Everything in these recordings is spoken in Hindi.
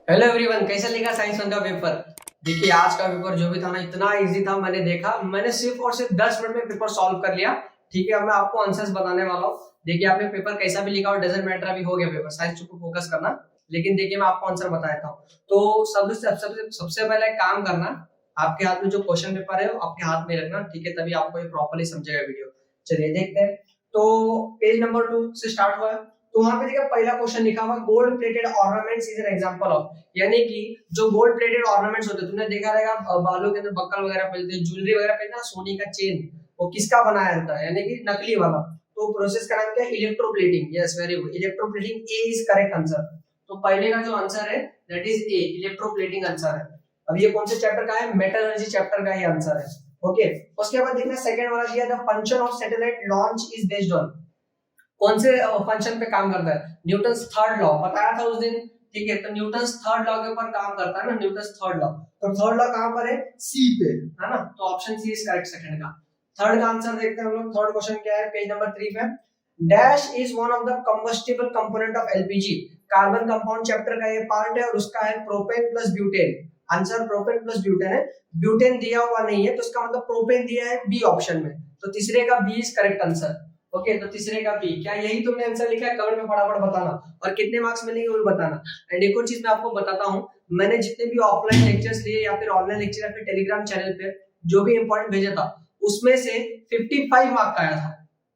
हेलो एवरीवन, कैसा लगा साइंस वन का पेपर। देखिए आज का पेपर जो भी था ना, इतना इजी था। मैंने देखा, मैंने सिर्फ और सिर्फ 10 मिनट में पेपर सॉल्व कर लिया। ठीक है, अब मैं आपको आंसर्स बताने वाला हूँ। देखिए आपने पेपर कैसा भी लिखा हो, डजंट मैटर, अभी हो गया पेपर। साइंस पे फोकस करना। लेकिन देखिए मैं आपको आंसर बता देता हूँ। तो सबसे पहले एक काम करना। आपके हाथ में जो क्वेश्चन पेपर है वो आपके हाथ में रखना, ठीक है, तभी आपको ये प्रॉपर्ली समझेगा वीडियो। चलिए देखते हैं। तो पेज नंबर 2 से स्टार्ट हुआ है। तो वहां पे देखिए पहला क्वेश्चन लिखा हुआ, gold plated ornaments is an example of. यानी कि जो गोल्ड प्लेटेड ऑर्नामेंट्स होते हैं, तुमने देखा रहेगा बालों के अंदर बक्कल वगैरह पहनते हैं, ज्वेलरी वगैरह पहनते हैं, सोने का चेन, वो किसका बनाया जाता है, यानी कि नकली वाला। तो प्रोसेस का नाम क्या है? Electroplating. Yes, very good, electroplating A is correct answer. तो पहले का जो आंसर है that is a, electroplating answer है। अब ये कौन से चैप्टर का है? मेटलर्जी चैप्टर का ही आंसर है। ओके, उसके बाद देखना सेकंड वाला दिया, the function of satellite launch is based on. कौन से फंक्शन पे काम करता है? न्यूटन्स थर्ड लॉ बताया था उस दिन। ठीक है, तो न्यूटन्स थर्ड लॉ के ऊपर काम करता है ना, न्यूटन्स थर्ड लॉ। तो थर्ड लॉ कहां पर है? सी पे, है ना। तो option C is correct second का। थर्ड का आंसर देखते हैं हम लोग। थर्ड क्वेश्चन क्या है पेज नंबर 3 पे? Dash is one of the combustible component of LPG. Carbon compound chapter का ये पार्ट है और उसका है propane plus butane. Answer propane plus butane है। ब्यूटेन दिया हुआ नहीं है, तो इसका मतलब प्रोपेन दिया है बी ऑप्शन में। तो तीसरे का B is correct answer. Okay, तो तीसरे का बी। क्या यही तुमने आंसर लिखा है? कमेंट में फटाफट बताना और कितने मार्क्स मिलेंगे वो भी बताना। एंड एक और चीज मैं आपको बताता हूँ, मैंने जितने भी ऑफलाइन लेक्चर्स लिए या फिर ऑनलाइन लेक्चर या फिर टेलीग्राम चैनल पे जो भी इंपॉर्टेंट भेजा था, उसमें से 55 मार्क का आया था।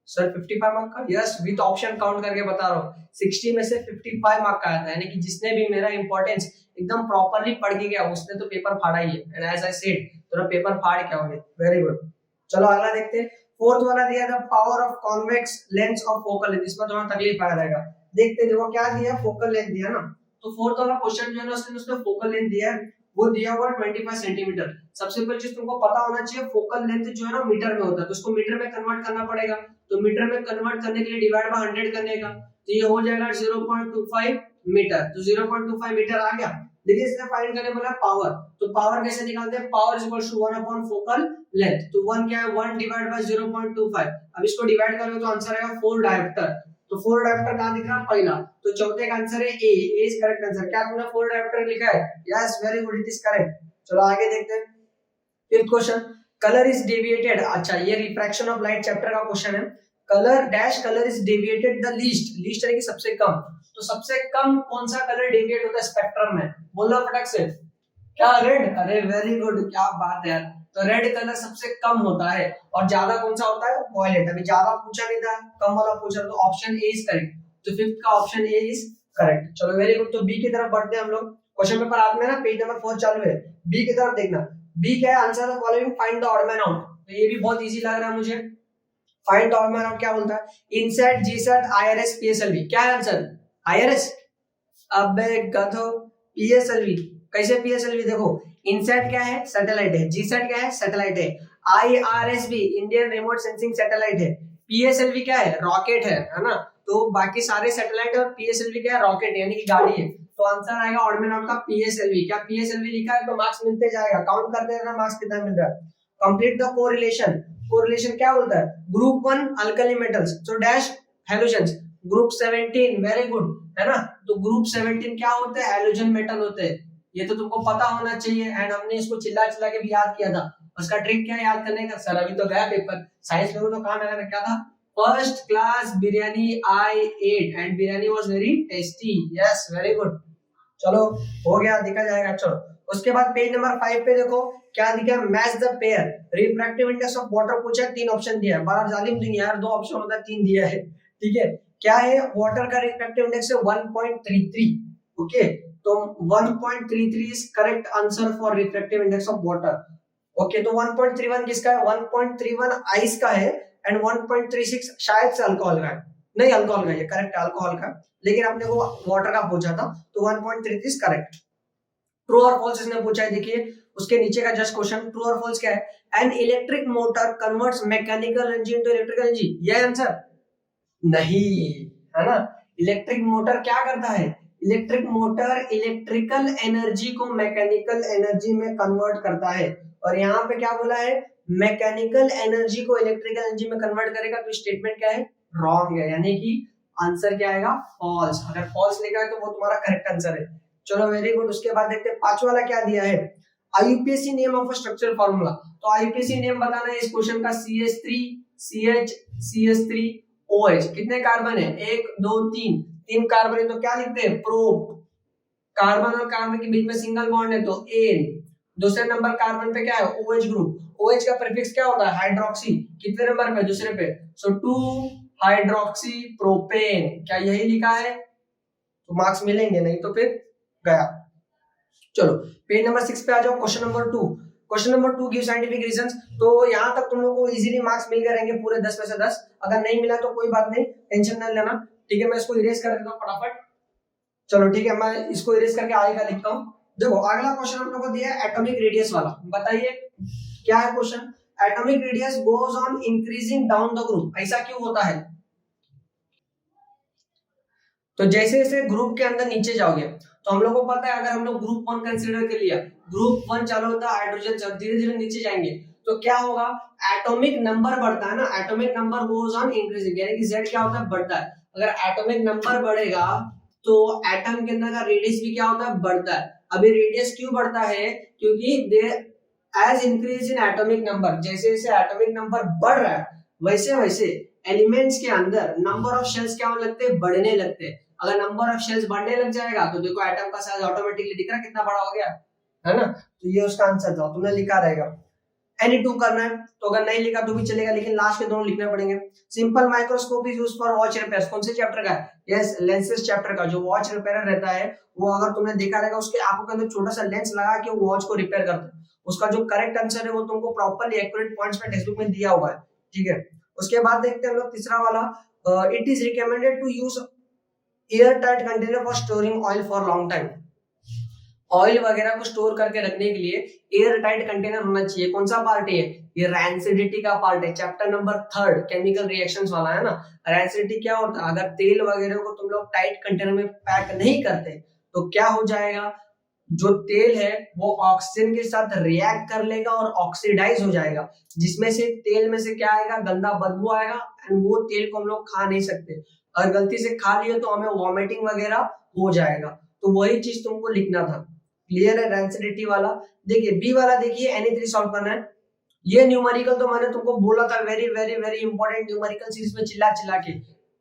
सर 55 मार्क का? यस, विद ऑप्शन काउंट करके बता रहा हूँ। 60 में से 55 मार्क का आया था, यानी कि जिसने भी मेरा इंपॉर्टेंस एकदम प्रॉपर्ली पढ़ के गया उसने तो पेपर फाड़ा ही है। एंड एज आई सेड, तो पेपर फाड़ के आओगे। Very good. चलो अगला देखते हैं। फोर्थ वाला दिया था, power of convex lens of focal length. इसमें थोड़ा तकलीफ आ रहेगा। देखते देखो क्या दिया, फोकल लेंथ दिया ना। तो फोर्थ वाला क्वेश्चन जो है ना, उसने फोकल लेंथ दिया है। वो दिया हुआ 25 सेंटीमीटर। सबसे पहले चीज तुमको पता होना चाहिए, फोकल लेंथ जो है ना मीटर में होता है, तो उसको मीटर में कन्वर्ट करना पड़ेगा। तो मीटर में कन्वर्ट करने के लिए डिवाइड बाय 100 करने का, तो ये हो जाएगा 0.25 मीटर। तो 0.25 मीटर आ गया। देखिए इसने फाइंड करने बोला पावर। तो पावर कैसे निकालते हैं? Power is equal to 1 upon focal length. तो 1 क्या है? 1 डिवाइड बाय 0.25। अब इसको डिवाइड करोगे तो आंसर आएगा 4 डायोप्टर। तो 4 डायोप्टर कहां दिख रहा है? पहला। तो चौथे का आंसर है ए। ए इज करेक्ट आंसर। क्या तुमने 4 डायोप्टर लिखा है? Yes, very good, it is correct. चलो आगे देखते हैं। Fifth question, colour is deviated. अच्छा, ये रिफ्रैक्शन ऑफ लाइट चैप्टर का क्वेश्चन है। Colour dash colour is deviated the least. Least यानी कि सबसे कम। तो सबसे कम कौन सा कलर डेविएट होता है स्पेक्ट्रम में? बोलो फटाक से। क्या? रेड? अरे वेरी गुड, क्या बात है यार। तो रेड कलर सबसे कम होता है। और ज्यादा कौन सा होता है? वॉयलेट। अभी ज्यादा पूछा नहीं था, कम वाला पूछा, तो ऑप्शन ए इज करेक्ट। तो फिफ्थ का ऑप्शन ए इज करेक्ट। चलो वेरी गुड। तो बी की तरफ बढ़ते हैं हम लोग। क्वेश्चन पेपर आप में ना पेज नंबर 4 चालू है। बी की तरफ देखना। बी क्या है? Answer of following find the odd man out. तो ये भी बहुत इजी लग रहा है मुझे। Find the odd man out क्या बोलता है? INSAT, GSAT, IRS, PSLV. क्या है आंसर? आईआरएस? अबे गधो, पीएसएलवी। कैसे पीएसएलवी? देखो, इनसेट क्या है? सैटेलाइट है। जीसेट क्या है? सैटेलाइट है। आईआरएस भी इंडियन रिमोट सेंसिंग सैटेलाइट है। पीएसएलवी क्या है? रॉकेट है ना। तो बाकी सारे सैटेलाइट और पीएसएलवी क्या है? रॉकेट यानी कि गाड़ी है। तो आंसर आएगा ऑड मैन आउट का पीएसएलवी। क्या पीएसएलवी लिखा है? तो मार्क्स मिलते जाएगा। काउंट करते रहना मार्क्स कितना मिल रहा है। Complete the correlation. कोरिलेशन क्या बोलता है? Group 1 alkali metals, so dash halogens. Group 17, very good, है ना। तो ग्रुप 17 क्या होते हैं? हैलोजन मेटल होते हैं। ये तो तुमको पता होना चाहिए। एंड हमने इसको चिल्ला चिल्ला के भी याद किया था। उसका ट्रिक क्या है याद करने का? सर अभी तो गया पेपर, साइंस में तो कहां लगा क्या था? First class biryani I ate and biryani was very tasty. Yes, very good. चलो हो गया, देखा जाएगा। चलो उसके बाद पेज नंबर 5 पे देखो क्या दिखा है? Match the pair. Refractive index of water पूछा है, 3 ऑप्शन दिया है। बड़ा जालिम दुनिया यार, 2 ऑप्शन होता है, 3 दिया है। ठीक है, क्या है? वाटर का रिफ्रैक्टिव इंडेक्स है 1.33। ओके, तो 1.33 is correct answer for refractive index of water. Okay, तो 1.31 किसका है? 1.31 आइस का है। एंड 1.36 शायद से अल्कोहल का है। नहीं, अल्कोहल का, ये करेक्ट है अल्कोहल का। लेकिन आपने को वाटर का पूछा था, तो 1.33 करेक्ट। ट्रू और फॉल्स इसने पूछा है। देखिए उसके नीचे का जस्ट क्वेश्चन, ट्रू और फॉल्स क्या है? An electric motor converts mechanical energy into electrical energy. ये आंसर नहीं है ना। इलेक्ट्रिक मोटर क्या करता है? इलेक्ट्रिक मोटर इलेक्ट्रिकल एनर्जी को मैकेनिकल एनर्जी में कन्वर्ट करता है। और यहाँ पे क्या बोला है? मैकेनिकल एनर्जी को इलेक्ट्रिकल एनर्जी में कन्वर्ट करेगा। तो स्टेटमेंट क्या है? रॉन्ग है, यानी कि आंसर क्या आएगा? फॉल्स। अगर फॉल्स लिखा है तो वो तुम्हारा करेक्ट आंसर है। चलो वेरी गुड। उसके बाद देखते हैं पांचवा वाला क्या दिया है, IUPAC name of structural formula. तो आईयूपीएसी नेम बताना है इस क्वेश्चन का, CH3 CH CH3 OH। कितने कार्बन है, 1 2 3, 3 कार्बन है, तो क्या लिखते हैं, प्रोप। कार्बन और कार्बन के बीच में सिंगल बॉन्ड है तो एन। दूसरे नंबर कार्बन पे क्या है, OH ग्रुप। OH का प्रीफिक्स क्या होता है, हाइड्रोक्सी। कितने नंबर पे, दूसरे पे, सो 2 हाइड्रोक्सी प्रोपेन। क्या यही लिखा है, तो मार्क्स मिलेंगे, नहीं तो फिर गया। चलो पेज नंबर 6 पे आ जाओ। Question number 2। Question number 2 give scientific reasons. तो यहाँ तक तुम लोग को इजीली मार्क्स मिल गए रहेंगे पूरे 10 में से 10। अगर नहीं मिला तो कोई बात नहीं, टेंशन न लेना, ठीक है। मैं इसको इरेज कर देता हूँ फटाफट। चलो ठीक है, मैं इसको इरेज करके आगे का लिखता हूँ। देखो अगला क्वेश्चन हम लोग को दिया है एटॉमिक रेडियस वाला। बताइए क्या है question, atomic radius goes on increasing down the group. ऐसा क्यों होता है, तो जैसे जैसे ग्रुप के अंदर नीचे जाओगे, तो हम लोग को पता है अगर हम लोग ग्रुप 1 कंसीडर कर लिया, ग्रुप 1 चालू होता है हाइड्रोजन से, धीरे धीरे नीचे जाएंगे तो क्या होगा, एटॉमिक नंबर बढ़ता है ना, atomic number goes on increasing, यानी कि Z क्या होता है, बढ़ता है। अगर एटॉमिक नंबर बढ़ेगा तो एटम के अंदर का रेडियस भी क्या होता है, बढ़ता है। अभी रेडियस क्यों बढ़ता है, क्योंकि they as increase in atomic number, जैसे जैसे एटॉमिक नंबर बढ़ रहा है वैसे वैसे एलिमेंट्स के अंदर नंबर ऑफ शेल्स क्या होने लगते हैं, बढ़ने लगते हैं। अगर नंबर ऑफ शेल्स बढ़ने लग जाएगा तो देखो एटम का साइज ऑटोमेटिकली दिख रहा है कितना बड़ा हो गया, है ना। तो ये उसका आंसर था, तुमने लिखा रहेगा। Any2 करना है तो अगर नहीं लिखा तो भी चलेगा, लेकिन लास्ट के दोनों लिखने पड़ेंगे। Simple microscope is used for watch repair. कौन से चैप्टर का है, यस लेंसेज चैप्टर का। जो वॉच रिपेयर रहता है वो अगर तुमने देखा रहेगा उसके आंखों के अंदर छोटा सा लेंस लगा के वॉच को रिपेयर करता है। उसका जो करेक्ट आंसर है वो तुमको प्रॉपर्ली एक्यूरेट पॉइंट्स में टेक्स्ट बुक में दिया हुआ है, ठीक है। उसके बाद देखते हैं हम लोग तीसरा वाला, it is recommended to use air tight container for storing oil for long time. Oil वगैरह को स्टोर करके रखने के लिए एयर टाइट कंटेनर होना चाहिए। कौन सा पार्ट है ये रैंसिडिटी का पार्ट है, चैप्टर नंबर 3 केमिकल रिएक्शंस वाला है ना। रैंसिडिटी क्या होता है, अगर तेल वगैरह को तुम लोग टाइट कंटेनर में पैक नहीं करते तो क्या हो जाएगा, जो तेल है वो ऑक्सीजन के साथ रिएक्ट कर लेगा और ऑक्सीडाइज हो जाएगा, जिसमें से तेल में से क्या आएगा, गंदा बदबू आएगा एंड वो तेल को हम लोग खा नहीं सकते। अगर गलती से खा लिए तो हमें वॉमिटिंग वगैरह हो जाएगा। तो वही चीज तुमको लिखना था, क्लियर है रैंसिडिटी वाला। देखिए बी वाला, देखिए Na3 सॉल्व करना है। ये न्यूमेरिकल तो मैंने तुमको बोला था, very very very important numerical series में चिल्ला चिल्ला के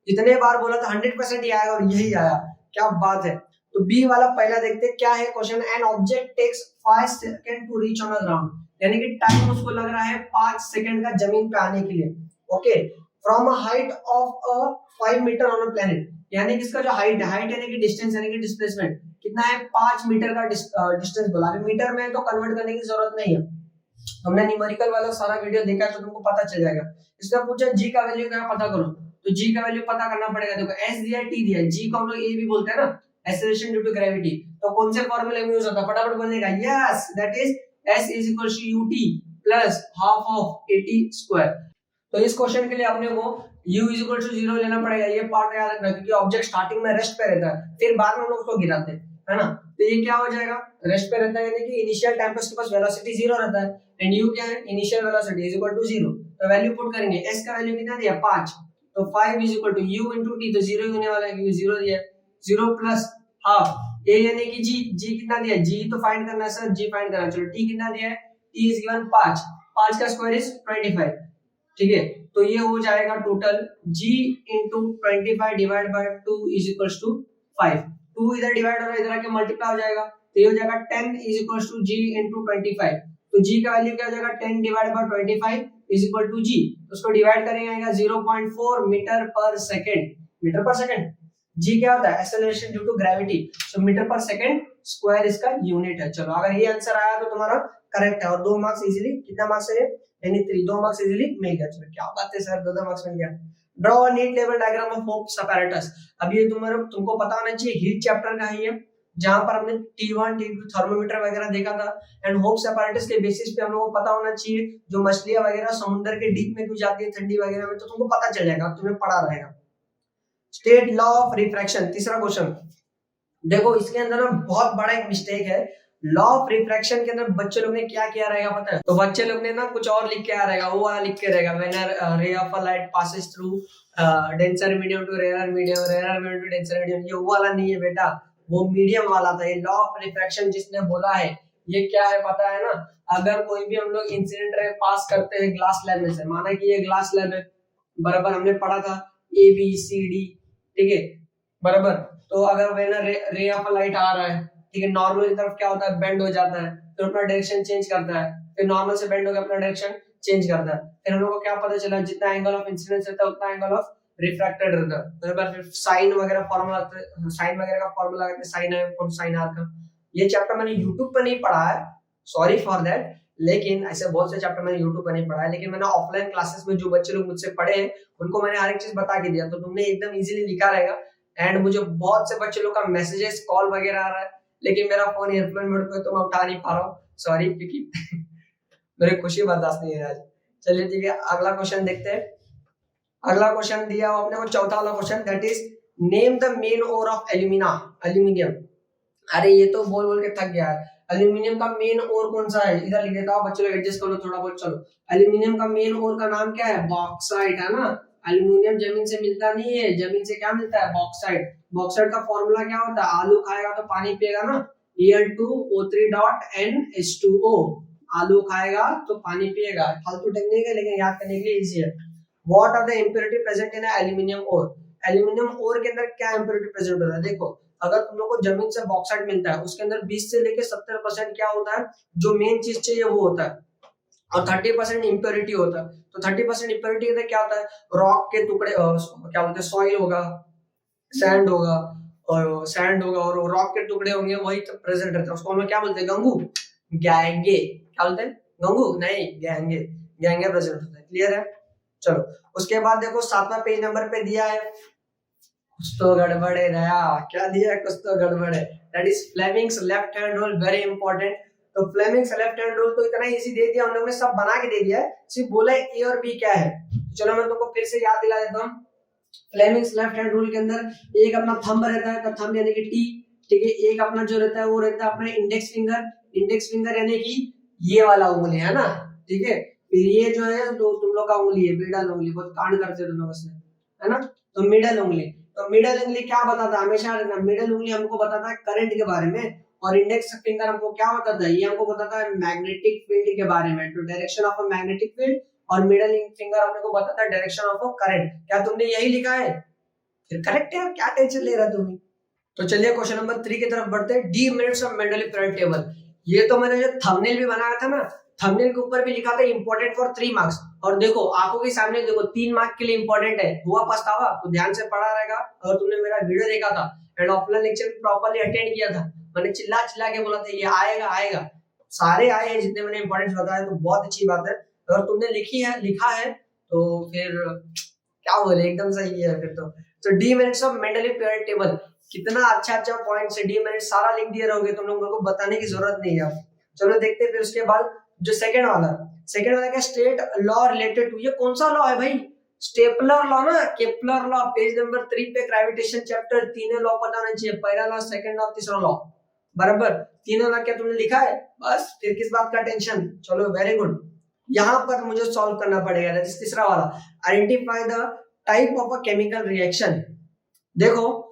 इतने बार बोला था, 100% ही आएगा और यही आया, क्या बात है। तो बी वाला पहला देखते हैं क्या है question. An object takes 5 second to reach on the ground, यानी कि टाइम उसको लग रहा है 5 सेकंड का जमीन पे आने के लिए, okay, from a height of a 5 metre on a planet. यानी कि इसका जो हाइट है, हाइट यानी कि डिस्टेंस यानी कि डिस्प्लेसमेंट कितना है, 5 मीटर का डिस्टेंस बोला। अभी मीटर में तो कन्वर्ट करने की जरूरत नहीं है, हमने न्यूमेरिकल वाला सारा वीडियो देखा है तो तुमको पता चल जाएगा। इसका पूछा जी का वैल्यू क्या पता करो, तो जी का वैल्यू पता करना पड़ेगा। देखो एस दिया टी दिया, जी को हम लोग ए भी बोलते हैं ना, एक्सेलरेशन ड्यू टू ग्रेविटी। तो कौन से फॉर्मूले में यूज होता है, फटाफट बोलने का, yes that is s is equal to u t plus half of a t square. तो इस क्वेश्चन के लिए अपने को u इज इक्वल टू 0 लेना पड़ेगा, ये पार्ट याद रखना, क्योंकि ऑब्जेक्ट स्टार्टिंग में रेस्ट पे रहता है, फिर बाद में हम लोग उसको गिराते हैं, है ना। तो ये क्या हो जाएगा, रेस्ट पे रहता है, यानी कि इनिशियल टाइम पे उसके पास वेलोसिटी 0 रहता है, एंड u क्या है, initial velocity is equal to 0। तो वैल्यू पुट करेंगे, s का वैल्यू कितना दिया 5, तो 5 is equal to u into t, तो 0 ही होने वाला है क्योंकि 0 दिया है, 0 प्लस हाफ a यानी कि g कितना दिया, g तो फाइंड करना है सर, g फाइंड करना। चलो t कितना दिया है, t इज गिवन 5 का स्क्वायर इज 25, ठीक है। तो ये हो जाएगा total g into 25 divide by 2 is equal to 5। 2 इधर डिवाइड हो रहा है, इधर आके मल्टीप्लाई हो जाएगा, तो ये हो जाएगा 10 is equal to g into 25। तो g का वैल्यू क्या हो जाएगा, 10 divide by 25 is equal to g। उसको डिवाइड करेंगे आएगा 0.4 metre per second. Metre per second, g क्या होता है, acceleration due to gravity, so metre per second square इसका यूनिट है। चलो अगर ये आंसर आया तो तुम्हारा करेक्ट है, और 2 मार्क्स इजीली, कितना मार्क्स है, Na3 2 मार्क्स इजीली मिल गया। चलो क्या बात है सर, 2 मार्क्स मिल गया। Draw a neat level diagram of Hope's apparatus। अब ये तुमको पता होना चाहिए, हीट चैप्टर का है ये, जहां पर हमने T1 T2 थर्मोमीटर वगैरह देखा था, एंड होप्स apparatus के बेसिस पे हम लोगों को पता होना चाहिए जो मछलियां वगैरह समुद्र के डीप में क्यों जाती है ठंडी वगैरह में, तो तुमको पता चल जाएगा, तुमने पढ़ा रहेगा। स्टेट लॉ ऑफ रिफ्रैक्शन, तीसरा क्वेश्चन। देखो इसके अंदर ना बहुत बड़ा एक मिस्टेक है, लॉ ऑफ रिफ्रैक्शन के अंदर बच्चे लोग ने क्या किया रहेगा पता है, तो बच्चे लोग ने ना कुछ और लिख के आ रहेगा, वो वाला लिख के रहेगा, when ray of a light passes through denser medium to rare medium, rare medium to denser medium, ये वो वाला नहीं है बेटा। वो मीडियम वाला था। ये लॉ ऑफ रिफ्रैक्शन जिसने बोला है ये क्या है पता है ना? अगर कोई भी हम लोग इंसिडेंट रे पास करते हैं ग्लास स्लैब में से, माना कि ये ग्लास स्लैब है, बराबर हमने पढ़ा था ए बी सी डी, ठीक है बराबर। तो अगर वेन रे ऑफ लाइट आ रहा है, ठीक है, नॉर्मल की तरफ क्या होता है, बेंड हो जाता है, फिर अपना डायरेक्शन चेंज करता है, फिर नॉर्मल से बेंड होकर अपना डायरेक्शन चेंज करता है। फिर हम लोग को क्या पता चला, जितना एंगल ऑफ इंसिडेंस रहता है उतना एंगल ऑफ रिफ्रैक्टेड रहता है, बराबर। फिर साइन वगैरह फार्मूला, साइन वगैरह का फार्मूला कहते हैं साइन है साइन आर का। ये चैप्टर मैंने यूट्यूब पर नहीं पढ़ा है, सॉरी फॉर दैट, लेकिन ऐसे बहुत से चैप्टर मैंने यूट्यूब पर नहीं पढ़ा है, लेकिन मैंने ऑफलाइन क्लासेस में जो बच्चे लोग मुझसे पढ़े हैं उनको मैंने हर एक चीज बता के दिया, तो तुमने एकदम इजीली लिखा रहेगा। एंड मुझे बहुत से बच्चे लोग का मैसेजेस कॉल वगैरह आ रहा है, लेकिन मेरा फोन एयरप्लेन मोड पे तो मैं उठा नहीं पा रहा हूँ, सॉरी, क्योंकि मेरी खुशी बर्दाश्त नहीं है आज। चलिए ठीक है, अगला क्वेश्चन देखते हैं। अगला क्वेश्चन दिया आपने को चौथा वाला question, that is name the main ore of aluminium. अरे ये तो बोल बोल के थक गया है। एल्यूमिनियम का मेन ओर कौन सा है, इधर लिख देता हूं, बच्चों लोग एडजस्ट कर लो थोड़ा बहुत। चलो, एल्यूमिनियम का मेन ओर का नाम क्या है, बॉक्साइट है ना। एल्यूमिनियम जमीन से मिलता नहीं है, जमीन से क्या मिलता है, बॉक्साइट। बॉक्साइट का फॉर्मूला क्या होता है, आलू खाएगा तो पानी पिएगा ना, Al2O3.NH2O। आलू खाएगा तो पानी पिएगा, फालतू टेक्निक है लेकिन याद करने के लिए इजी है। What are the impurity present in aluminium ore. Aluminium ore के अंदर क्या इंप्योरिटी प्रेजेंट होता है, देखो अगर तुम लोग को जमीन से बॉक्साइट मिलता है उसके अंदर 20 से लेके 70% क्या होता है, जो मेन चीज चाहिए वो होता है, और 30% इंप्योरिटी होता है। तो 30% इंप्योरिटी के अंदर क्या होता है, रॉक के टुकड़े, क्या बोलते हैं, सॉइल होगा, सैंड होगा, और रॉक के टुकड़े होंगे, वही तो प्रेजेंट रहता है। उसको हम क्या बोलते हैं, गंगू, गैंगे, क्या बोलते हैं, गंगू नहीं, गैंगे, गैंगे प्रेजेंट होता है। क्लियर है। चलो उसके बाद देखो 7वां पेज नंबर पे दिया है, कुछ तो गड़बड़ है दया, क्या दिया है, कुछ तो गड़बड़ है। That is Fleming's left hand rule, very important. तो फ्लेमिंग्स लेफ्ट हैंड रूल तो इतना इजी दे दिया, उन लोगों ने सब बना के दे दिया है, सिर्फ बोला है ए और बी क्या है। चलो मैं तुमको फिर से याद दिला देता हूँ। फ्लेमिंग्स लेफ्ट हैंड रूल के अंदर एक अपना थंब रहता है, थंब यानी कि टी, ठीक है, एक अपना जो रहता है वो रहता है अपना इंडेक्स फिंगर यानी कि ये वाला उंगली है ना, ठीक है। फिर ये जो है तो तुम लोग का उंगली है, मिडल उंगली, बहुत कांड करते हो तुम लोग इसमें, है ना। तो मिडल उंगली, तो मिडल उंगली क्या बताता है, हमेशा मिडल उंगली हमको बताता है करंट के बारे में, और इंडेक्स फिंगर हमको क्या बताता है, ये हमको बताता है मैग्नेटिक फील्ड के बारे में, तो direction of a magnetic field. और मिडल फिंगर हमने को बताता है डायरेक्शन ऑफ अ करंट। क्या तुमने यही लिखा है, फिर करेक्ट है, क्या टेंशन ले रहा तुम। तो चलिए क्वेश्चन नंबर 3 की तरफ बढ़ते हैं, D minutes of Mendeleev period table. ये तो मैंने जो थंबनेल भी बनाया था ना, थंबनेल के ऊपर भी लिखा था इंपॉर्टेंट फॉर 3 मार्क्स, और देखो आंखों के सामने देखो 3 मार्क के लिए इंपॉर्टेंट है, हुआ पछतावा, तो ध्यान से पढ़ा रहेगा। अगर तुमने मेरा वीडियो देखा था एंड ऑफलाइन लेक्चर भी प्रॉपर्ली अटेंड किया था, मैंने चिल्ला चिल्ला के बोला था ये आएगा आएगा, सारे आए हैं जितने मैंने इंपॉर्टेंस बताया, तो बहुत अच्छी बात है। अगर तुमने लिखा है तो फिर क्या बोले, एकदम सही है फिर तो D minutes of Mendeleev period table, कितना अच्छा पॉइंट से डी मिनट सारा लिख दिए रहोगे, तुम लोगों को बताने की जरूरत नहीं है। चलो देखते हैं फिर उसके बाद जो सेकंड वाला क्या, स्टेट लॉ रिलेटेड टू, ये कौन सा लॉ है भाई, स्टेपलर लॉ ना, केपलर लॉ, पेज नंबर 3 पे ग्रेविटेशन चैप्टर, तीनों लॉ पता होना चाहिए, पहला लॉ, सेकंड लॉ, तीसरा लॉ, बराबर। तीनों लॉ क्या तुमने लिखा है, बस फिर किस बात का टेंशन। चलो वेरी गुड, यहाँ पर मुझे सॉल्व करना पड़ेगा। तीसरा वाला, identify the type of a chemical reaction. देखो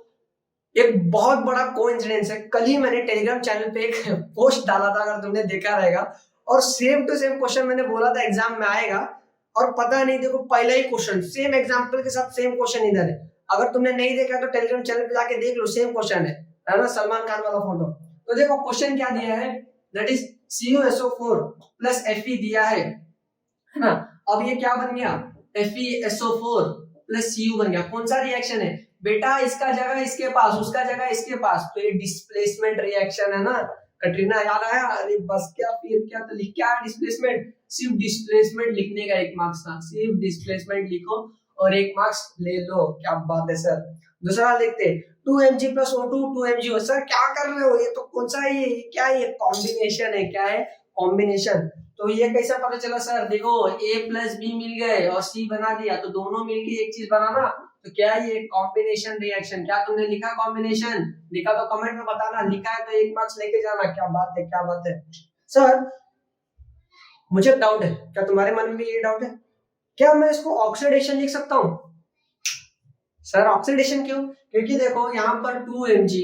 एक बहुत बड़ा कोइंसिडेंस है, कल ही मैंने टेलीग्राम चैनल पे एक पोस्ट डाला था, अगर तुमने देखा रहेगा, और सेम टू सेम क्वेश्चन मैंने बोला था एग्जाम में आएगा, और पता नहीं देखो पहला ही क्वेश्चन सेम एग्जांपल के साथ सेम क्वेश्चन इधर है। अगर तुमने नहीं देखा तो टेलीग्राम चैनल पे जाके देख लो, सेम क्वेश्चन है ना, सलमान खान वाला फोटो। तो देखो क्वेश्चन क्या दिया है, that is CuSO4 plus Fe दिया है ना। अब ये क्या बन गया, FeSO4 प्लस Cu बन गया, कौन सा रिएक्शन है बेटा, इसका जगह इसके पास, उसका जगह इसके पास, तो ये डिस्प्लेसमेंट रिएक्शन है ना। कटरीना याद आया, अरे बस क्या फिर क्या, तो लिख क्या डिस्प्लेसमेंट, सिर्फ डिस्प्लेसमेंट लिखने का 1 मार्क्स था, सिर्फ डिस्प्लेसमेंट लिखो और 1 मार्क्स ले लो, क्या बात है सर। दूसरा देखते 2mg plus O2 2mg, sir क्या कर रहे हो, ये तो कौन सा है, ये क्या है, ये कॉम्बिनेशन है, क्या है, कॉम्बिनेशन। तो ये कैसा पता चला सर, देखो A प्लस बी मिल गए और C बना दिया, तो दोनों मिलके एक चीज बनाना, तो क्या ये कॉम्बिनेशन रिएक्शन। क्या तुमने लिखा कॉम्बिनेशन, लिखा तो कमेंट में बताना, लिखा है तो 1 मार्क्स लेके जाना। क्या बात है, क्या बात है सर। मुझे डाउट है, क्या तुम्हारे मन में भी ये डाउट है, क्या मैं इसको ऑक्सीडेशन लिख सकता हूँ सर? ऑक्सीडेशन क्यों, क्योंकि देखो यहाँ पर 2mg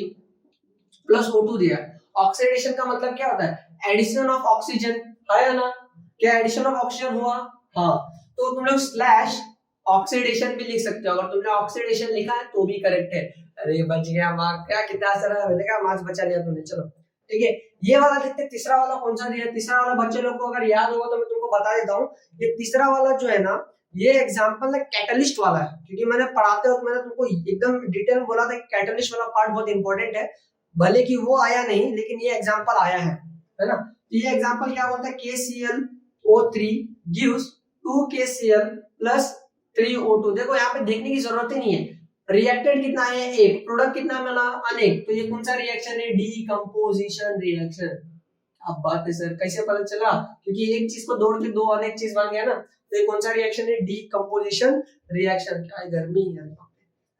प्लस O2 दिया है। ऑक्सीडेशन का मतलब क्या होता है? एडिशन ऑफ ऑक्सीजन, है ना? क्या एडिशन ऑफ ऑक्सीजन हुआ? हाँ, तो तुम लोग स्लैश ऑक्सीडेशन भी लिख सकते हो। अगर तुमने ऑक्सीडेशन लिखा है तो भी करेक्ट है। अरे बच गया मार्क्स, क्या कितना सारा देखा, मार्क्स बचा लिया तुमने। चलो ठीक है, ये वाला देखते, तीसरा वाला कौन सा दिया? तीसरा वाला बच्चे लोग को अगर याद होगा तो मैं तुमको बता देता हूँ। ये तीसरा वाला जो है ना, ये एग्जांपल है कैटलिस्ट वाला है, क्योंकि मैंने पढ़ाते वक्त मैंने तुमको एकदम डिटेल में बोला था कि कैटलिस्ट वाला पार्ट बहुत इंपॉर्टेंट है। भले कि वो आया नहीं, लेकिन ये एग्जांपल आया है ना? ये एग्जांपल क्या बोलता है? KClO3 gives 2KCl plus 3O2। देखो यहाँ पे देखने की जरूरत ही नहीं है, रिएक्टेंट कितना है? एक, प्रोडक्ट कितना मिला? अनेक। तो ये कौन सा रिएक्शन है? Decomposition reaction. अब बात है सर कैसे पता चला? क्योंकि एक चीज को तोड़ के दो अनेक चीज बन गया ना। तो ये कौन सा रिएक्शन है? Decomposition reaction. क्या है, गर्मी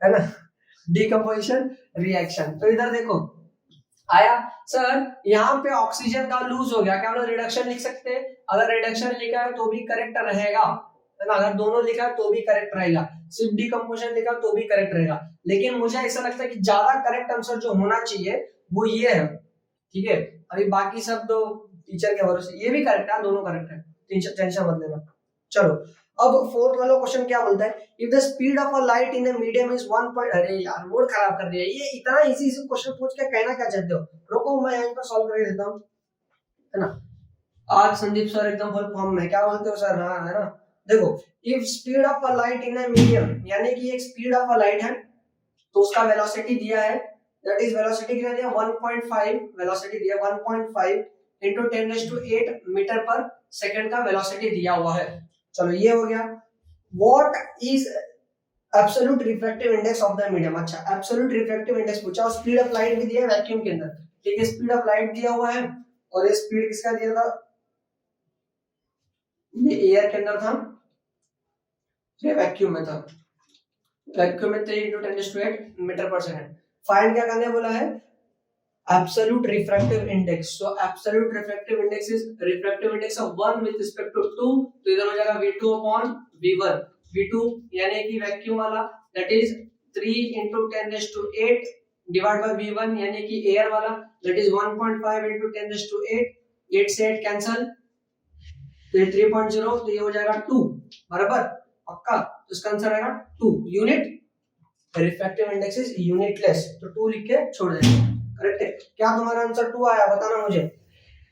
है ना? Decomposition reaction. तो इधर देखो आया सर, यहाँ पे ऑक्सीजन का लूज हो गया, क्या हम लोग रिडक्शन लिख सकते हैं? अगर रिडक्शन लिखा है तो भी करेक्ट रहेगा, है ना? अगर दोनों लिखा है तो भी करेक्ट रहेगा, सिर्फ डीकंपोजिशन लिखा तो भी करेक्ट रहेगा। लेकिन मुझे ऐसा लगता है कि ज्यादा करेक्ट आंसर जो होना चाहिए वो ये है, ठीक है? अभी बाकी सब तो टीचर के भरोसे। ये भी करेक्ट है, दोनों करेक्ट है, टेंशन मत लेना। चलो अब फोर्थ वाला क्वेश्चन क्या बोलता है? If the speed of a light in a medium is 1 अरे यार मूड खराब कर दिया, ये इतना इजी क्वेश्चन पूछ के कहना क्या चाहते हो? रुको मैं यहीं पर सॉल्व करके देता हूं, है ना? आज संदीप सर एकदम फुल फॉर्म में। क्या बोलते हो सर? हाँ, है ना? देखो, if speed of a light in a medium, यानी कि एक स्पीड ऑफ अ लाइट है तो उसका वेलोसिटी दिया है, दैट इज वेलोसिटी कितना दिया? 1.5 वेलोसिटी दिया, 1.5 into 10⁸ मीटर पर सेकंड का वेलोसिटी दिया हुआ है। चलो ये हो गया। What is absolute refractive index of the medium? अच्छा, एब्सोल्यूट रिफ्रैक्टिव इंडेक्स पूछा और स्पीड ऑफ लाइट भी दिया है वैक्यूम के अंदर, ठीक है? स्पीड ऑफ लाइट दिया हुआ है और ये स्पीड किसका दिया था? ये एयर के अंदर था, ये वैक्यूम में था। वैक्यूम में 3 into 10⁸ metre per second. Find क्या करने बोला है? absolute refractive index. So absolute refractive index is refractive index of 1 with respect to 2, तो इधर हो जाएगा V2 upon V1। V2 यानी कि वैक्यूम वाला, that is 3 into 10⁸ divided by V1 यानी कि एयर वाला, that is 1.5 into 10⁸। 8 से 8 कैंसल, तो ये 3.0, तो ये हो जाएगा 2 बराबर, पक्का? तो इसका आंसर आएगा 2 unit. Refractive index is unitless, तो 2 लिख के छोड़ देंगे। करेक्ट है? क्या तुम्हारा आंसर 2 आया? बताना मुझे।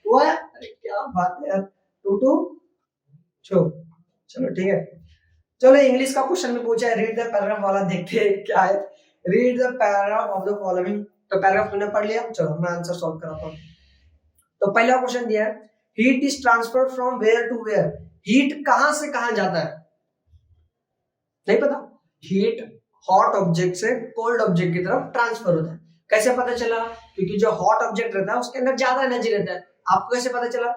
2 आया? अरे क्या बात है यार, 2 चलो ठीक है। चलो इंग्लिश का क्वेश्चन में पूछा है, रीड द पैराग्राफ वाला देखते हैं क्या है। Read the paragraph of the following. तो पैराग्राफ तुमने पढ़ लिया, चलो मैं आंसर सॉल्व कराता हूं। तो पहला क्वेश्चन दिया है, heat is transferred from where to where. Heat कहां से कहां जाता है? नहीं पता? हीट हॉट ऑब्जेक्ट से कोल्ड ऑब्जेक्ट की तरफ ट्रांसफर होता है। कैसे पता चला? क्योंकि जो हॉट ऑब्जेक्ट रहता है उसके अंदर ज्यादा एनर्जी रहता है। आपको कैसे पता चला?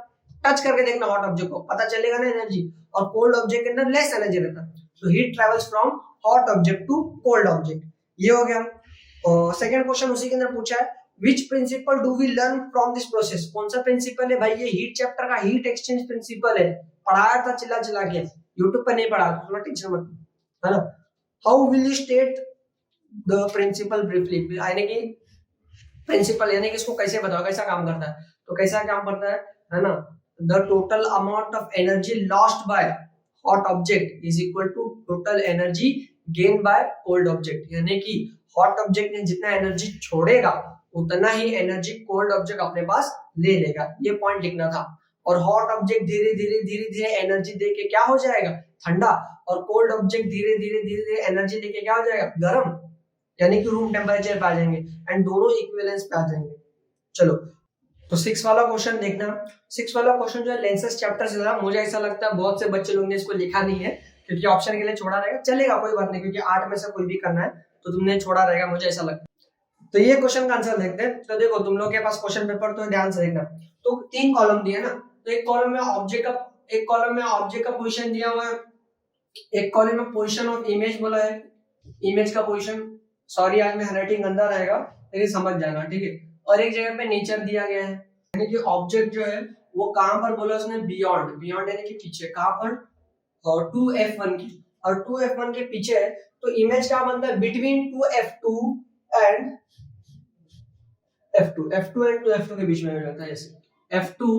टच करके देखना हॉट ऑब्जेक्ट को, पता चलेगा ना एनर्जी। और कोल्ड ऑब्जेक्ट के अंदर लेस एनर्जी रहता है। तो heat travels from hot object to cold object. ये हो गया। और सेकंड क्वेश्चन उसी के अंदर पूछा है, which principle do we learn from this process? कौन सा प्रिंसिपल है भाई? ये हीट चैप्टर का हीट एक्सचेंज प्रिंसिपल है, पढ़ाया था चिल्ला चिल्ला के, यूट्यूब पर नहीं पढ़ा, थोड़ा टेंशन मत, है ना? How will you state the principle briefly? यानी कि प्रिंसिपल यानी कि इसको कैसे बताओ, कैसा काम करता है? तो कैसा काम करता है ना? The total amount of energy lost by hot object is equal to total energy gain by cold object. यानी कि हॉट ऑब्जेक्ट ने जितना एनर्जी छोड़ेगा उतना ही एनर्जी कोल्ड ऑब्जेक्ट अपने पास ले लेगा। ये पॉइंट लिखना था। और हॉट ऑब्जेक्ट धीरे धीरे एनर्जी देके क्या हो जाएगा? ठंडा। और कोल्ड ऑब्जेक्ट धीरे धीरे एनर्जी लेके क्या हो जाएगा? गर्म, यानी कि रूम टेम्परेचर पे आ जाएंगे एंड दोनों इक्विवेलेंस पे आ जाएंगे। चलो तो 6 वाला क्वेश्चन देखना। 6 वाला क्वेश्चन जो है लेंसेज चैप्टर से था। मुझे ऐसा लगता है बहुत से बच्चे लोग ने इसको लिखा नहीं है, क्योंकि ऑप्शन के लिए छोड़ा रहेगा। चलेगा, कोई बात नहीं, क्योंकि 8 में से कोई भी करना है तो तुमने छोड़ा रहेगा, मुझे ऐसा लगता है। तो ये क्वेश्चन का आंसर देखते हैं। तो देखो तुम लोग के पास क्वेश्चन पेपर तो ध्यान से देखना। तो 3 कॉलम दिए ना, तो एक कॉलम में ऑब्जेक्ट का पोजीशन दिया हुआ है, एक कॉलम में पोजीशन ऑफ इमेज बोला है, इमेज का पोजीशन। सॉरी आज में हैंडराइटिंग गंदा रहेगा लेकिन समझ जाना, ठीक है। और एक जगह पे नेचर दिया गया है, यानी कि ऑब्जेक्ट जो है वो कहां पर बोला उसने? बियॉन्ड यानी कि पीछे। कहां पर? और 2F1 की, और 2F1 के पीछे है। तो इमेज क्या बनता है? Between 2F2 and F2 and 2F2 के बीच में रहता है। जैसे F2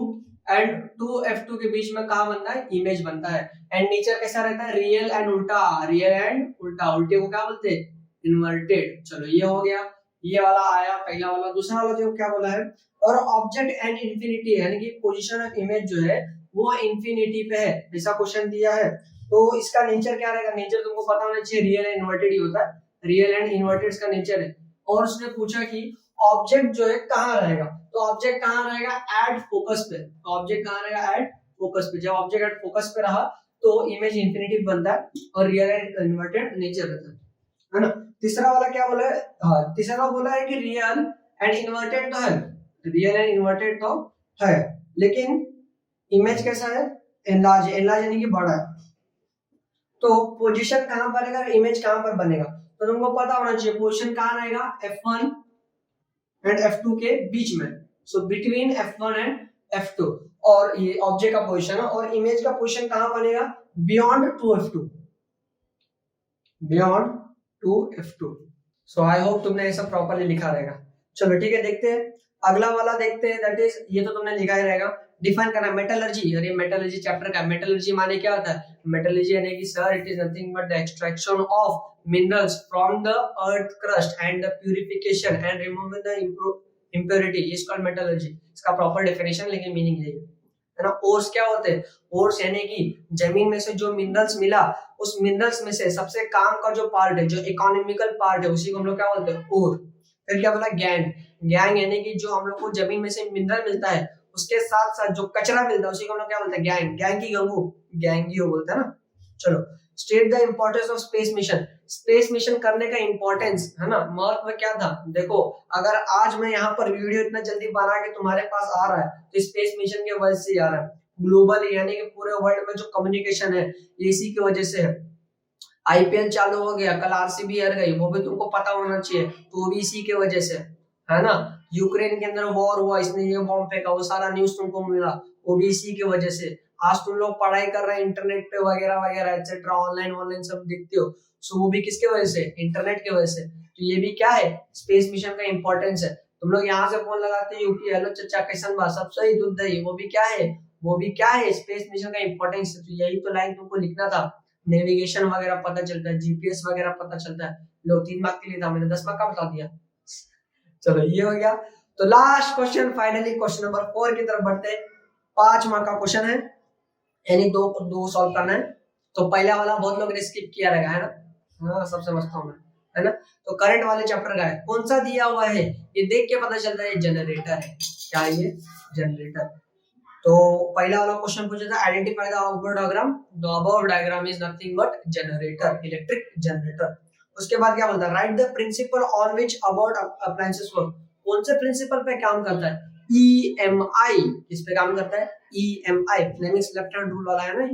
एंड 2F2 के बीच में कहाँ बनता है, इमेज बनता है। एंड नेचर कैसा रहता है, रियल एंड उल्टा, रियल एंड उल्टा, उल्टे को क्या बोलते हैं, इन्वर्टेड। चलो ये हो गया, ये वाला आया पहला वाला। दूसरा वाला जो क्या बोला है, और ऑब्जेक्ट एंड इंफिनिटी, यानी कि पोजीशन ऑफ इमेज जो है वो इंफिनिटी पे है, ऐसा क्वेश्चन दिया है। तो इसका नेचर क्या रहेगा, नेचर तुमको पता होना चाहिए, रियल एंड इन्वर्टेड ही होता है, रियल एंड इन्वर्टेड इसका नेचर है। और उसने पूछा कि ऑब्जेक्ट जो है कहाँ रहेगा, तो ऑब्जेक्ट कहाँ रहेगा, एट फोकस पे। तो ऑब्जेक्ट कहाँ रहेगा, एट फोकस पे। जब ऑब्जेक्ट एट फोकस पे रहा तो इमेज इंफिनिटी बनता है और रियल एंड इन्वर्टेड नेचर रहता है ना। तीसरा वाला क्या बोला है, हाँ तीसरा बोला है कि रियल एंड इन्वर्टेड तो है, रियल एंड इन्वर्टेड तो है, लेकिन इमेज कैसा है, एनलार्ज, एनलार्ज यानी कि बड़ा है। तो पोजीशन कहां पर रहेगा, इमेज कहां पर बनेगा, तो तुमको पता होना चाहिए पोजीशन कहां रहेगा, F1 एंड F2 के बीच में। So between F1 and F2, और ये ऑब्जेक्ट का पोजीशन है, और इमेज का पोजीशन कहां बनेगा, beyond 2F2, beyond 2F2। So I hope तुमने ये सब प्रॉपर्ली लिखा रहेगा। चलो ठीक है, देखते हैं अगला वाला, देखते हैं। दैट इज, ये तो तुमने लिखा ही रहेगा। डिफाइन करना मेटलर्जी, और ये मेटलर्जी चैप्टर का, मेटलर्जी माने क्या होता है, मेटलर्जी यानी कि sir it is nothing but the extraction of minerals from the earth crust and the purification and removing the impurity is called metallurgy. इसका प्रॉपर डेफिनेशन, लेकिन मीनिंग यही है ना। ओर्स क्या होते हैं, ओर्स यानी कि जमीन में से जो मिनरल्स मिला, उस मिनरल्स में से सबसे काम का जो पार्ट है, जो इकोनॉमिकल पार्ट है, उसी को हम लोग क्या बोलते हैं, ओर। फिर क्या बोला, गैंग, गैंग यानी कि जो हम लोग को जमीन में से मिनरल मिलता है उसके साथ साथ जो कचरा मिलता है उसी को हम लोग क्या बोलते हैं, गैंग, गैंग की गंगू, गैंगियो बोलते हैं ना। चलो, state the importance of space mission, space mission करने का इंपॉर्टेंस है ना, महत्व क्या था। देखो, अगर आज मैं यहाँ पर वीडियो इतना जल्दी बना के तुम्हारे पास आ रहा है तो स्पेस मिशन के वजह से आ रहा है। ग्लोबल यानी कि पूरे वर्ल्ड में जो कम्युनिकेशन है इसी की वजह से है। आईपीएल चालू हो गया, कल आरसीबी हार गई, वो भी तुमको पता होना चाहिए, तो भी इसी की वजह से है ना। यूक्रेन के अंदर वॉर हुआ, इसने ये बॉम्ब फेंका, वो सारा न्यूज तुमको मिला, वो भी इसी की वजह से। आज तुम लोग पढ़ाई कर रहे हैं इंटरनेट पे वगैरह वगैरह एक्सेट्रा, ऑनलाइन ऑनलाइन सब देखते हो, सो वो भी किसके वजह से, इंटरनेट की वजह से। तो ये भी क्या है, स्पेस मिशन का इंपॉर्टेंस है। तुम लोग यहाँ से फोन लगाते हैं यूपी, हेलो चचा कैसन बा, सब सही, दूध दही, वो भी क्या है, वो भी क्या है, स्पेस मिशन का इंपॉर्टेंस है। तो यही तो लाइन तुमको लिखना था। नेविगेशन वगैरह पता चलता है, जीपीएस वगैरह पता चलता है। लो 3 मार्क के लिए था, मैंने 10 मार्क का बता दिया। चलो ये हो गया। तो last question, finally question number 4 की तरफ बढ़ते हैं। 5 मार्क का क्वेश्चन है, यानी दो सॉल्व करना है। तो पहला वाला बहुत लोग ने स्किप किया रहेगा, है ना, हाँ सब समझता हूँ मैं, है ना। तो करंट वाले चैप्टर का है, कौन सा दिया हुआ है, ये देख के पता चलता है जनरेटर है, क्या है ये, जनरेटर। तो पहला वाला क्वेश्चन पूछा था, identify the above diagram, the above diagram is nothing but generator, electric generator. उसके बाद क्या बोलता है, right the principal on which about appliances work, कौन से प्रिंसिपल पे काम करता है, ईएमआई, किस पे काम करता है, EMI, Fleming's left hand rule वाला है ना,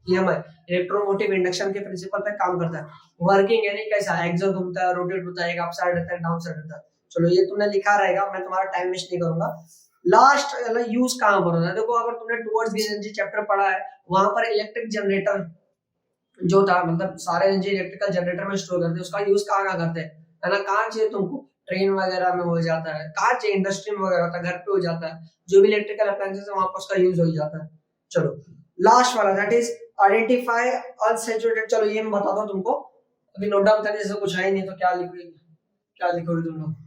ईएमआई, इलेक्ट्रोमोटिव इंडक्शन के प्रिंसिपल पे काम करता है। वर्किंग यानी कैसा, एक्सल घूमता है, रोटेट होता है, एक अपसाइड रहता है, डाउन साइड रहता है। चलो ये तुमने लिखा रहेगा, मैं तुम्हारा टाइम वेस्ट नहीं करूंगा। लास्ट यूज कहां पर होता है, देखो अगर तुमने टुवर्ड्स द एनर्जी चैप्टर पढ़ा है, वहां पर इलेक्ट्रिक जनरेटर जो था, मतलब सारे एनर्जी इलेक्ट्रिकल जनरेटर में स्टोर करते हैं, उसका यूज कहाँ करते हैं, है ना, कहाँ चाहिए तुमको, ट्रेन वगैरह में हो जाता है, कहाँ चाहिए, इंडस्ट्री में वगैरह होता है, घर पे हो जाता है, जो भी इलेक्ट्रिकल अप्लायंसेस है वहां पर उसका यूज हो जाता है। चलो लास्ट वाला, दैट इज आइडेंटिफाई अनसैचुरेटेड। चलो ये मैं बता दो तुमको, अभी नोट डाउन करने से कुछ है ही नहीं, तो क्या लिखोगे, क्या लिखोगे तुम लोग।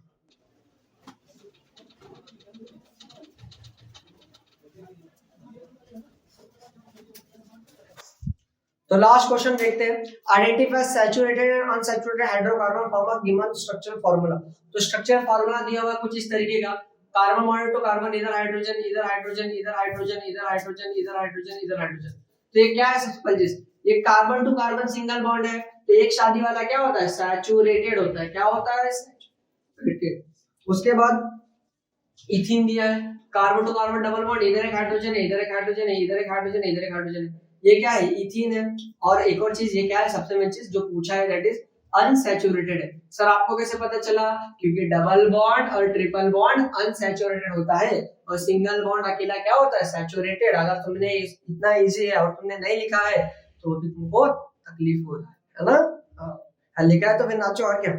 तो लास्ट क्वेश्चन देखते हैं, identify saturated and unsaturated hydrocarbon form of given structural formula. तो स्ट्रक्चरल फार्मूला दिया हुआ है कुछ इस तरीके का, कार्बन बॉन्ड टू कार्बन, इधर हाइड्रोजन, इधर हाइड्रोजन, इधर हाइड्रोजन, इधर हाइड्रोजन, इधर हाइड्रोजन, इधर हाइड्रोजन। तो ये क्या है, सिंपल चीज, ये carbon to carbon single bond है, तो एक शादी वाला क्या होता है, सैचुरेटेड होता है, क्या होता है, सैचुरेटेड। उसके बाद इथीन दिया है, carbon to carbon double bond, इधर एक हाइड्रोजन है, इधर एक हाइड्रोजन है, इधर एक हाइड्रोजन है, इधर एक हाइड्रोजन है, ये क्या है, इथीन है। और एक और चीज, ये क्या है, सबसे मेन चीज जो पूछा है, दैट इज अनसैचुरेटेड है। सर आपको कैसे पता चला, क्योंकि डबल बॉन्ड और ट्रिपल बॉन्ड अनसैचुरेटेड होता है और सिंगल बॉन्ड अकेला क्या होता है, सैचुरेटेड। अगर तुमने इतना इजी है और तुमने नहीं लिखा है तो भी तुमको तकलीफ हो रहा है ना, लिखा है तो फिर नाचो और क्या।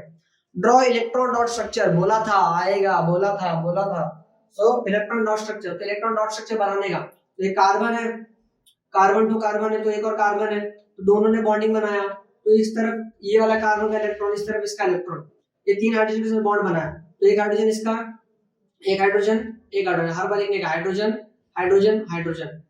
ड्रॉ इलेक्ट्रॉन डॉट स्ट्रक्चर, बोला था आएगा, बोला था। सो इलेक्ट्रॉन डॉट स्ट्रक्चर, तो इलेक्ट्रॉन डॉट स्ट्रक्चर बनाने का, तो ये कार्बन है, कार्बन टू कार्बन है, तो एक और कार्बन है, तो दोनों ने बॉन्डिंग बनाया, तो इस तरफ ये वाला कार्बन का इलेक्ट्रॉन, इस तरफ इसका इलेक्ट्रॉन, ये 3 हाइड्रोजन के साथ बॉन्ड बनाया, तो एक हाइड्रोजन इसका, एक हाइड्रोजन, एक हाइड्रोजन, हर बार एक हाइड्रोजन हाइड्रोजन हाइड्रोजन,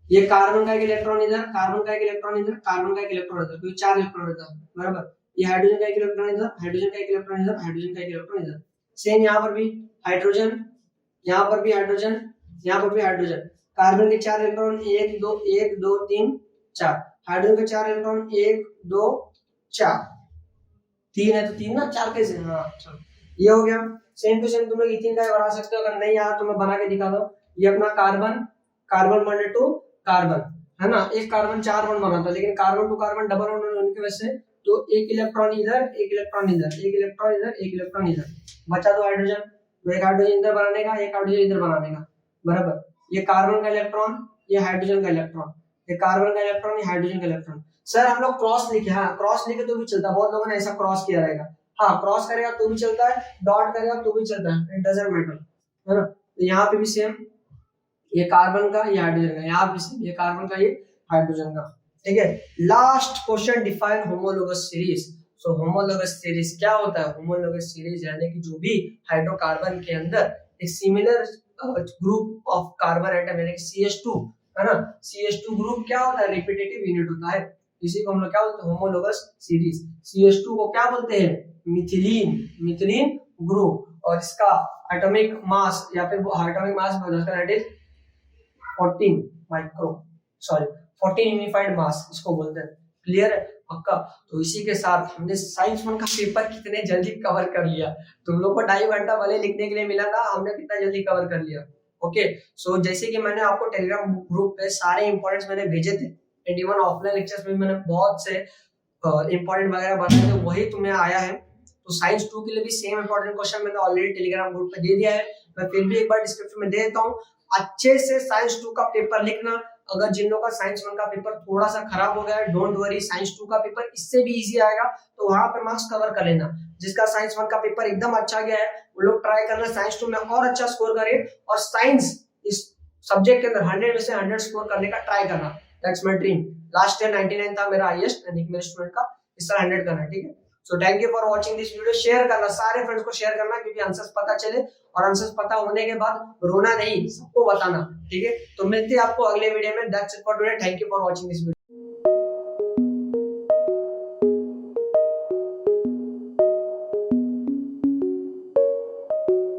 ये कार्बन का एक इलेक्ट्रॉन इधर, कार्बन का एक इलेक्ट्रॉन इधर, कार्बन का एक इलेक्ट्रॉन इधर, तो 4 इलेक्ट्रॉन इधर, बराबर। ये हाइड्रोजन का एक इलेक्ट्रॉन इधर, हाइड्रोजन का एक इलेक्ट्रॉन इधर, हाइड्रोजन का एक इलेक्ट्रॉन इधर। सेम यहाँ पर भी हाइड्रोजन, यहाँ पर भी हाइड्रोजन, यहाँ पर भी हाइड्रोजन। कार्बन के 4 इलेक्ट्रॉन, 1 2 3 4, हाइड्रोजन के 4 इलेक्ट्रॉन, 1 2 4, 3 है तो 3 ना, 4 कैसे, हाँ चलो ये हो गया। सेम टू सेम तुम लोग इथीन का बना सकते हो, अगर नहीं यार तो मैं बना के दिखा दो। ये अपना carbon, carbon bonded to carbon, है ना, एक कार्बन 4 बॉन्ड बनाता है, लेकिन carbon to carbon double bond होने की वजह से तो एक इलेक्ट्रॉन इधर, एक इलेक्ट्रॉन इधर, एक इलेक्ट्रॉन इधर, एक इलेक्ट्रॉन इधर, बचा 2 हाइड्रोजन, तो एक हाइड्रोजन इधर बनाने का, एक हाइड्रोजन इधर बनाने का, बराबर। ये कार्बन का इलेक्ट्रॉन, ये हाइड्रोजन का इलेक्ट्रॉन, ये कार्बन का इलेक्ट्रॉन, ये हाइड्रोजन का इलेक्ट्रॉन। सर हम लोग क्रॉस लिखे, हाँ क्रॉस लिखे तो भी चलता है, बहुत लोगों ने ऐसा क्रॉस किया रहेगा, हाँ क्रॉस करेगा तो भी चलता है, डॉट करेगा तो भी चलता है, इट डजंट मैटर, है ना। तो यहाँ पे भी सेम, ये कार्बन का, ये हाइड्रोजन का, यहाँ पे सेम, ये कार्बन का, ये हाइड्रोजन का, ठीक है। Last question, define homologous series. So homologous series क्या होता है? होमोलोगस सीरीज यानी कि जो भी हाइड्रोकार्बन के अंदर एक similar group of carbon atom यानी कि CH2, है ना, CH2 ग्रुप क्या होता है? रिपीटेटिव यूनिट होता है, इसी को हम लोग क्या बोलते हैं? Homologous series. CH2 को क्या बोलते हैं? मिथिलीन, मिथिलीन ग्रुप, और इसका एटॉमिक मास या फिर atomic mass 14 micro, sorry 14 unified mass इसको बोलते हैं, क्लियर है पक्का। तो इसी के साथ हमने साइंस 1 का पेपर कितने जल्दी कवर कर लिया, तुम लोग को 2.5 घंटा भले लिखने के लिए मिला था, हमने कितना जल्दी कवर कर लिया। ओके सो जैसे कि मैंने आपको टेलीग्राम ग्रुप पे सारे इंपॉर्टेंट्स मैंने भेजे थे, एंड इवन ऑफलाइन लेक्चर्स में मैंने बहुत से इंपॉर्टेंट वगैरह बताए थे, वही तुम्हें आया है। तो साइंस 2 के लिए भी सेम इंपॉर्टेंट क्वेश्चन मैंने ऑलरेडी टेलीग्राम ग्रुप पे दे दिया है, मैं फिर भी एक बार डिस्क्रिप्शन में दे देता हूँ। अच्छे से साइंस 2 का पेपर लिखना, अगर जिन लोगों का साइंस 1 का पेपर थोड़ा सा खराब हो गया है, डोंट वरी, साइंस 2 का पेपर इससे भी इजी आएगा, तो वहां पर मार्क्स कवर कर लेना। जिसका साइंस 1 का पेपर एकदम अच्छा गया है वो लोग ट्राई करना साइंस 2 में और अच्छा स्कोर करे, और साइंस इस सब्जेक्ट के अंदर 100 में से 100 स्कोर करने का ट्राई करना, that's my dream. Last year 99 था मेरा हाईएस्ट, यानी कि मेरे स्टूडेंट का, इस साल 100 करना है, ठीक है। So thank you for watching this video, share करना, सारे फ्रेंड्स को शेयर करना, क्योंकि आंसर्स पता चले, और आंसर्स पता होने के बाद रोना नहीं, सबको बताना, ठीक है। तो मिलते हैं आपको अगले वीडियो में, that's it for today, thank you for watching this video.